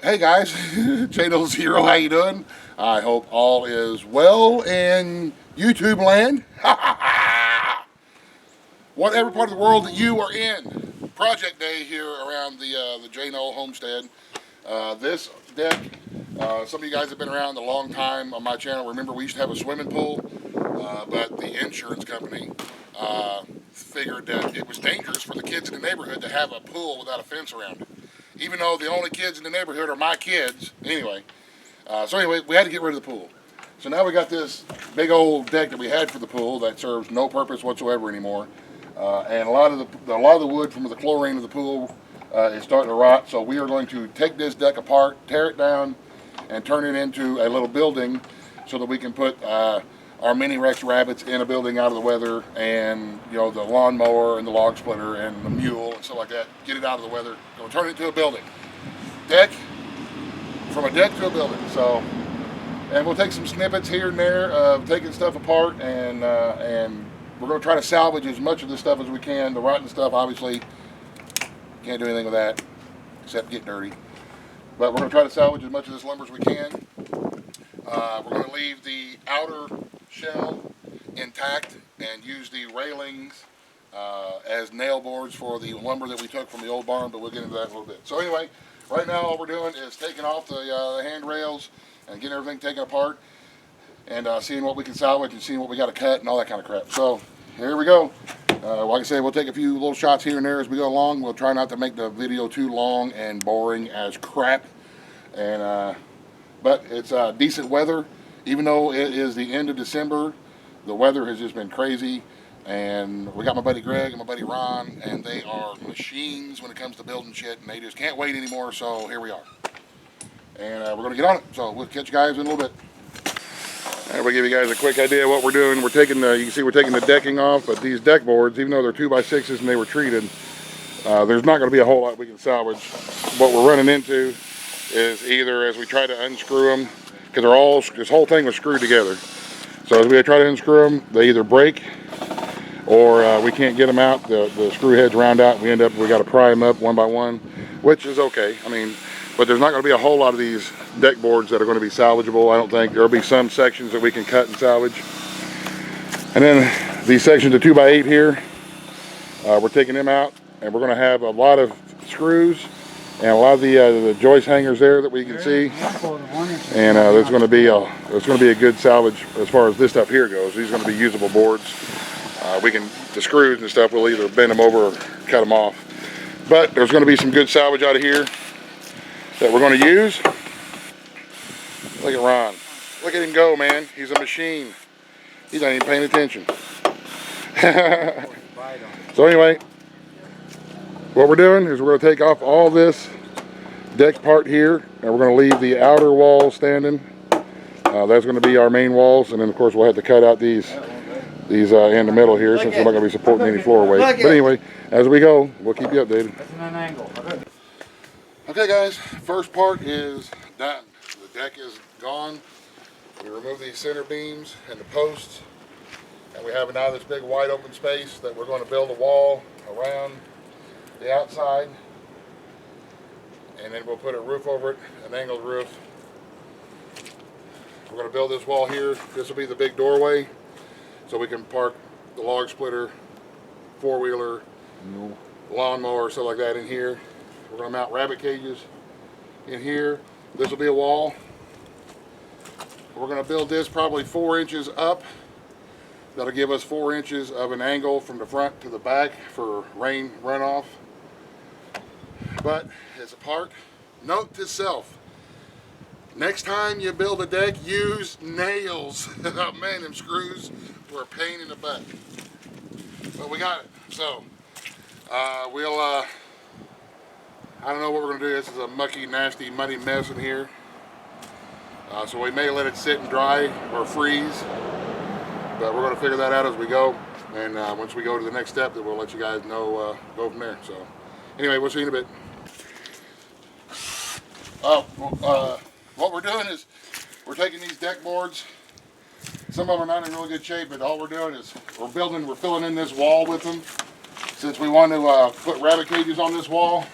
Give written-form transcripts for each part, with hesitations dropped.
Hey guys, Channel Zero, how you doing? I hope all is well in YouTube land. Whatever part of the world that you are in. Project day here around the J. Knoll homestead. This deck, some of you guys have been around a long time on my channel. Remember, we used to have a swimming pool, but the insurance company figured that it was dangerous for the kids in the neighborhood to have a pool without a fence around it. Even though the only kids in the neighborhood are my kids, anyway. So anyway, we had to get rid of the pool. So now we got this big old deck that we had for the pool that serves no purpose whatsoever anymore. And a lot of the wood from the chlorine of the pool is starting to rot. So we are going to take this deck apart, tear it down, and turn it into a little building so that we can put our mini Rex rabbits in a building out of the weather, and the lawnmower and the log splitter and the mule and stuff like that. Get it out of the weather. We'll turn it into a building. Deck, from a deck to a building. So, and we'll take some snippets here and there of taking stuff apart, and we're going to try to salvage as much of this stuff as we can. The rotten stuff, obviously, can't do anything with that except get dirty. But we're going to try to salvage as much of this lumber as we can. We're going to leave the outer shell intact and use the railings as nail boards for the lumber that we took from the old barn, but we'll get into that in a little bit. So anyway, right now all we're doing is taking off the handrails and getting everything taken apart, and seeing what we can salvage and seeing what we got to cut and all that kind of crap. So here we go. Like I said, we'll take a few little shots here and there as we go along. We'll try not to make the video too long and boring as crap. And but it's decent weather. Even though it is the end of December, the weather has just been crazy. And we got my buddy Greg and my buddy Ron, and they are machines when it comes to building shit, and they just can't wait anymore. So here we are. And we're going to get on it. So we'll catch you guys in a little bit. And we'll give you guys a quick idea of what we're doing. We're taking you can see we're taking the decking off, but these deck boards, even though they're 2x6s and they were treated, there's not going to be a whole lot we can salvage. What we're running into is either as we try to unscrew them, because this whole thing was screwed together. So as we try to unscrew them, they either break or we can't get them out. The screw heads round out. We got to pry them up one by one, which is okay. I mean, but there's not going to be a whole lot of these deck boards that are going to be salvageable. I don't think. There'll be some sections that we can cut and salvage. And then these sections of 2x8 here, we're taking them out, and we're going to have a lot of screws and a lot of the joist hangers there that we can see. And there's going to be a good salvage as far as this stuff here goes. These are going to be usable boards. The screws and stuff, we'll either bend them over or cut them off. But there's going to be some good salvage out of here that we're going to use. Look at Ron. Look at him go, man. He's a machine. He's not even paying attention. So anyway, what we're doing is we're going to take off all this deck part here, and we're going to leave the outer wall standing. That's going to be our main walls, and then of course we'll have to cut out these in the middle here, since we're not going to be supporting any floor weight. But anyway, as we go, we'll keep you updated. That's an angle. Okay guys, first part is done. The deck is gone. We removed these center beams and the posts, and we have now this big wide open space that we're going to build a wall around the outside, and then we'll put a roof over it, an angled roof. We're going to build this wall here. This will be the big doorway, so we can park the log splitter, four-wheeler, lawnmower, stuff like that in here. We're going to mount rabbit cages in here. This will be a wall. We're going to build this probably 4 inches up. That'll give us 4 inches of an angle from the front to the back for rain runoff. But as a part, note to self, next time you build a deck, use nails. Oh man, them screws were a pain in the butt. But we got it. So I don't know what we're going to do. This is a mucky, nasty, muddy mess in here. So we may let it sit and dry or freeze. But we're going to figure that out as we go. And once we go to the next step, then we'll let you guys know, go from there. So anyway, we'll see you in a bit. What we're doing is we're taking these deck boards. Some of them are not in really good shape, but all we're doing is we're filling in this wall with them. Since we want to put rabbit cages on this wall,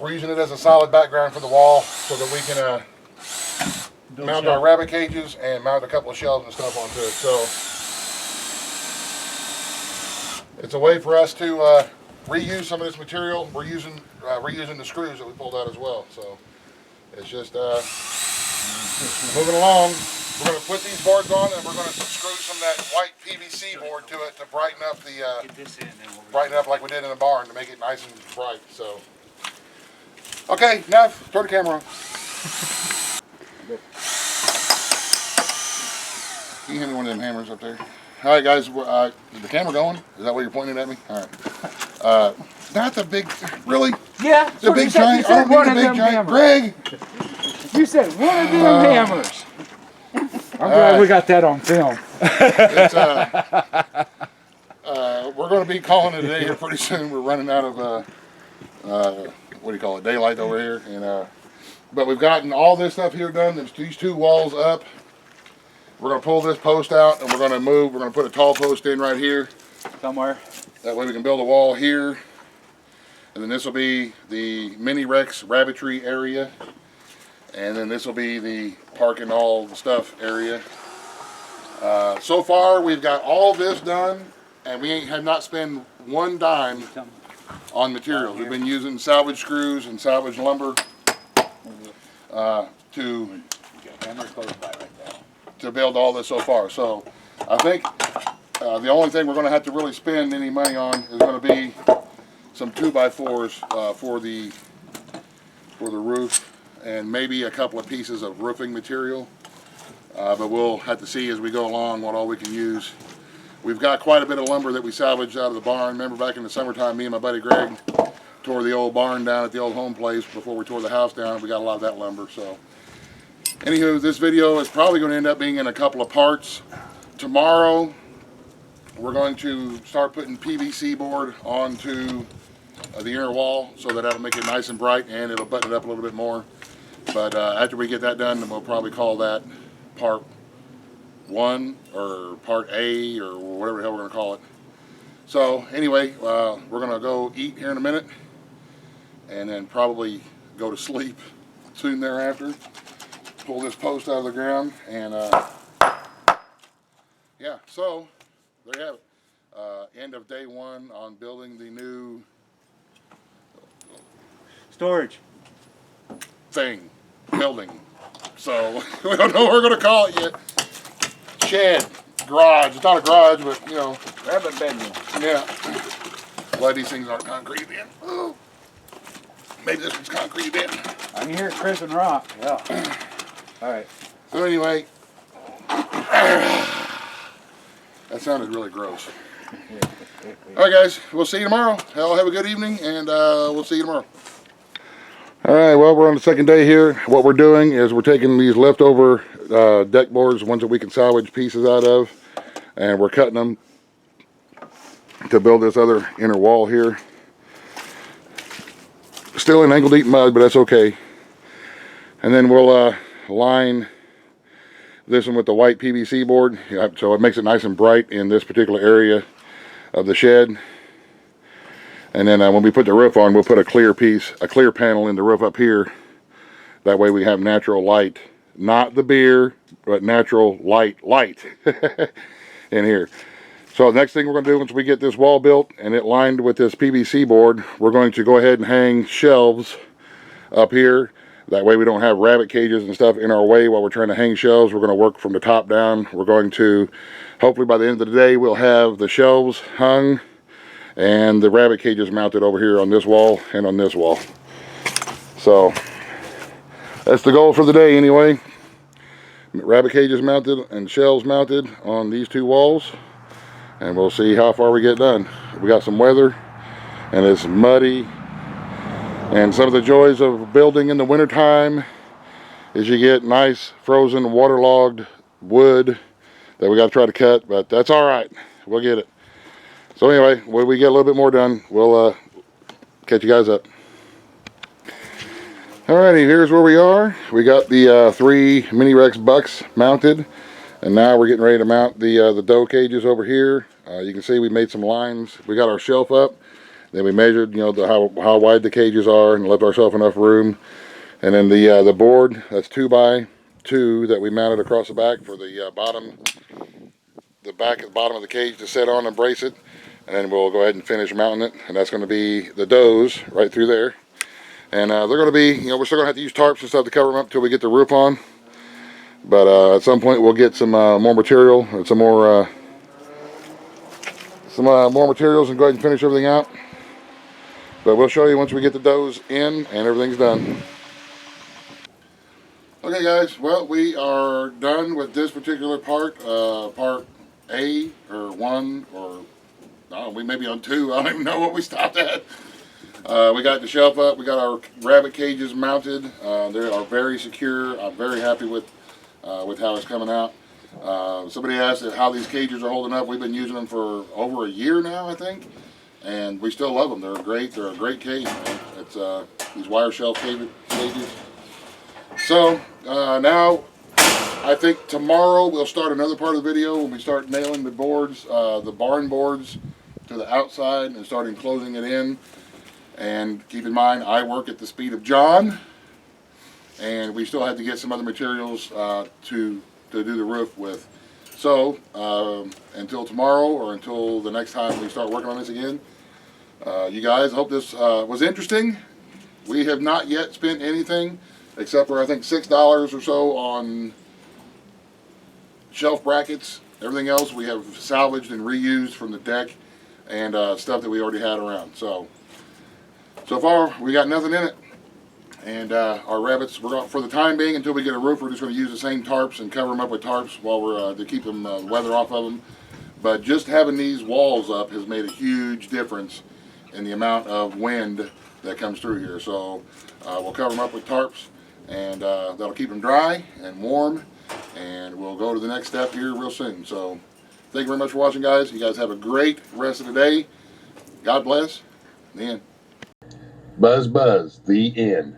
We're using it as a solid background for the wall so that we can mount our rabbit cages and mount a couple of shelves and stuff onto it. So it's a way for us to reuse some of this material. We're using reusing the screws that we pulled out as well. So it's just moving along. We're going to put these boards on and we're going to screw some of that white PVC board to it to brighten up the brighten up like we did in the barn to make it nice and bright. So okay, now turn the camera on. Can you hand me one of them hammers up there? All right, guys. Is the camera going? Is that what you're pointing at me? All right. Not the big, really? Yeah. The big giant. I don't need the big giant. Greg. You said one of them hammers. I'm glad we got that on film. It's, we're going to be calling it a day here pretty soon. We're running out of what do you call it? Daylight over here, and but we've gotten all this stuff here done. There's these two walls up. We're going to pull this post out, and we're going to move. We're going to put a tall post in right here. Somewhere. That way we can build a wall here. And then this will be the mini Rex rabbitry area. And then this will be the park and all the stuff area. So far, we've got all this done, and we have not spent one dime on materials. We've been using salvage screws and salvage lumber to build all this so far. So I think the only thing we're going to have to really spend any money on is going to be some 2x4s for the roof, and maybe a couple of pieces of roofing material. But we'll have to see as we go along what all we can use. We've got quite a bit of lumber that we salvaged out of the barn. Remember back in the summertime, me and my buddy Greg tore the old barn down at the old home place before we tore the house down. We got a lot of that lumber. So anywho, this video is probably going to end up being in a couple of parts. Tomorrow, we're going to start putting PVC board onto the inner wall so that that'll make it nice and bright and it'll button it up a little bit more. But after we get that done, then we'll probably call that part 1 or part A or whatever the hell we're going to call it. So anyway, we're going to go eat here in a minute and then probably go to sleep soon thereafter. Pull this post out of the ground and yeah, so there you have it. End of day 1 on building the new storage building. So we don't know what we're going to call it yet. Shed, garage. It's not a garage, but you know. rabbit bedroom. Yeah. Glad these things aren't concrete again. Oh. Maybe this one's concrete again. I can hear it crisp and rock. Yeah. All right. So anyway, that sounded really gross. All right, guys. We'll see you tomorrow. Hell, have a good evening, and we'll see you tomorrow. All right, well, we're on the second day here. What we're doing is we're taking these leftover deck boards, ones that we can salvage pieces out of, and we're cutting them to build this other inner wall here. Still in ankle-deep mud, but that's okay. And then we'll line this one with the white PVC board, so it makes it nice and bright in this particular area of the shed. And then when we put the roof on, we'll put a clear panel in the roof up here. That way we have natural light. Not the beer, but natural light in here. So the next thing we're going to do once we get this wall built and it lined with this PVC board, we're going to go ahead and hang shelves up here. That way we don't have rabbit cages and stuff in our way while we're trying to hang shelves. We're going to work from the top down. We're going to, hopefully by the end of the day, we'll have the shelves hung and the rabbit cages mounted over here on this wall and on this wall. So that's the goal for the day anyway. Rabbit cages mounted and shelves mounted on these two walls, and we'll see how far we get done. We got some weather and it's muddy, and some of the joys of building in the wintertime is you get nice frozen waterlogged wood that we got to try to cut, but that's all right, we'll get it. So anyway, when we get a little bit more done, we'll catch you guys up. Alrighty, here's where we are. We got the 3 Mini Rex bucks mounted, and now we're getting ready to mount the doe cages over here. You can see we made some lines. We got our shelf up, Then we measured, you know, how wide the cages are and left ourselves enough room. And then the board, that's 2x2 that we mounted across the back for the bottom of the cage to sit on and brace it. And then we'll go ahead and finish mounting it. And that's going to be the doors right through there. And they're going to be, you know, we're still going to have to use tarps and stuff to cover them up until we get the roof on. But at some point we'll get some more material and some more materials and go ahead and finish everything out. But we'll show you once we get the doors in and everything's done. Okay guys, well, we are done with this particular part, part A or 1, or we may be on 2, I don't even know what we stopped at. We got the shelf up, we got our rabbit cages mounted. They are very secure. I'm very happy with how it's coming out. Somebody asked how these cages are holding up. We've been using them for over a year now, I think, and we still love them. They're great. They're a great cage, man. It's these wire shelf cages. So now I think tomorrow we'll start another part of the video when we start nailing the boards, the barn boards to the outside and starting closing it in. And keep in mind, I work at the speed of John, and we still have to get some other materials to do the roof with. So until tomorrow or until the next time we start working on this again, you guys, I hope this was interesting. We have not yet spent anything except for I think $6 or so on shelf brackets. Everything else we have salvaged and reused from the deck and stuff that we already had around. So far we got nothing in it. And our rabbits, we're going, for the time being, until we get a roof, we're just going to use the same tarps and cover them up with tarps while we're to keep them weather off of them. But just having these walls up has made a huge difference in the amount of wind that comes through here. So we'll cover them up with tarps, and that'll keep them dry and warm. And we'll go to the next step here real soon. So thank you very much for watching, guys. You guys have a great rest of the day. God bless. The end. Buzz, the end.